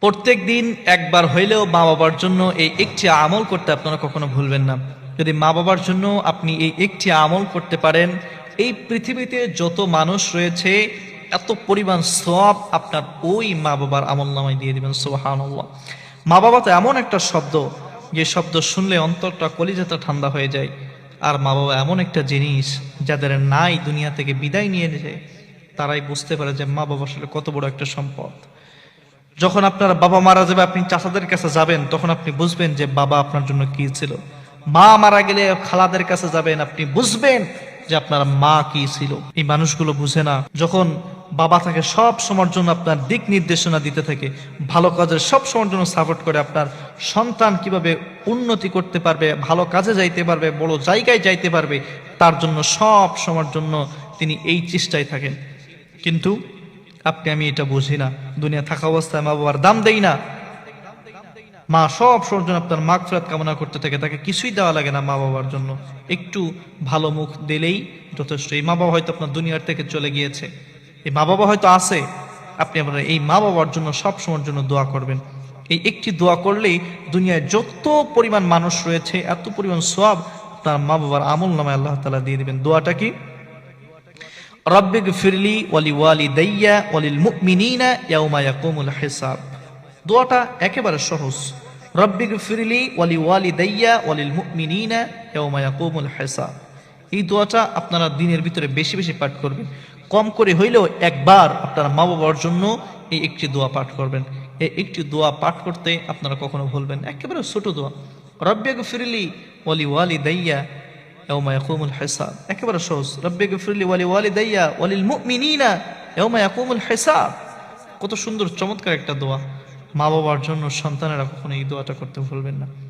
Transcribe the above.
প্রত্যেক দিন একবার হইলেও মা বাবার জন্য এই একটি আমল করতে আপনারা কখনো ভুলবেন না। যদি মা বাবার জন্য আপনি এই একটি আমল করতে পারেন, এই পৃথিবীতে যত মানুষ রয়েছে এত পরিমাণ সওয়াব আপনার ওই মা বাবার আমল নামায় দিয়ে দিবেন। সুবহানাল্লাহ। মা বাবা তো এমন একটা শব্দ, যে শব্দ শুনলে অন্তরটা কলিজাটা ঠান্ডা হয়ে যায়। আর মা বাবা এমন একটা জিনিস, যাদের নাই দুনিয়া থেকে বিদায় নিয়ে যায়, তারাই বুঝতে পারে যে মা বাবা আসলে কত বড় একটা সম্পদ। যখন আপনার বাবা মারা যাবে, আপনি চাচাদের কাছে যাবেন, তখন আপনি বুঝবেন যে বাবা আপনার জন্য কি ছিল। মা মারা গেলে খালাদের কাছে যাবেন, আপনি বুঝবেন যে আপনার মা কি ছিল। এই মানুষগুলো বুঝে না। যখন বাবা থাকে সব সময়ের জন্য আপনার দিক নির্দেশনা দিতে থাকে, ভালো কাজের সব সময়ের জন্য সাপোর্ট করে, আপনার সন্তান কিভাবে উন্নতি করতে পারবে, ভালো কাজে যাইতে পারবে, বড় জায়গায় যাইতে পারবে, তার জন্য সব সময়ের জন্য তিনি এই চেষ্টায় থাকেন। কিন্তু আপনি আমি এটা বুঝি না। দুনিয়া থাকা অবস্থায় মা বাবার দাম দেই না। মা সব সময়ের জন্য আপনার মাগফিরাত কামনা করতে থাকে, তাকে কিছুই দেওয়া লাগে না। মা বাবার জন্য একটু ভালো মুখ দিলেই যথেষ্ট। এই মা বাবা হয়তো আপনার দুনিয়ার থেকে চলে গিয়েছে, এই মা বাবা হয়তো আছে, আপনি আপনার এই মা বাবার জন্য সব সময়ের জন্য দোয়া করবেন। এই একটি দোয়া করলেই দুনিয়ায় যত পরিমাণ মানুষ রয়েছে এত পরিমাণ সওয়াব আপনার মা বাবার আমল নামায় আল্লাহ তাআলা দিয়ে দিবেন। দোয়াটা কি? রব্বিগফিরলি ওয়ালি ওয়ালিদাইয়া ওয়ালিল মুমিনিনা ইয়াউমা ইয়াকুমুল হিসাব। দোয়াটা একেবারে সহজ। রব্বিগফিরলি ওয়ালি ওয়ালিদাইয়া ওয়ালিল মুমিনিনা ইয়াউমা ইয়াকুমুল হিসাব। এই দোয়াটা আপনারা দিনের ভিতরে বেশি বেশি পাঠ করবেন। কম করে হইলেও একবার আপনারা মা বাবার জন্য এই একটি দোয়া পাঠ করবেন। এই একটি দোয়া পাঠ করতে আপনারা কখনো ভুলবেন। একেবারে ছোট দোয়া, রব্বিগফিরলি ওয়ালি ওয়ালিদাইয়া ইয়াউমা ইয়াকুমুল হিসাব। একেবারে সহজ। রব্বিগফিরলি ওয়ালি ওয়ালিদাইয়া ওয়ালিল মুমিনিনা ইয়াউমা ইয়াকুমুল হিসাব। কত সুন্দর চমৎকার একটা দোয়া। মা বাবার জন্য সন্তানেরা কখনো এই দোয়াটা করতে ভুলবেন না।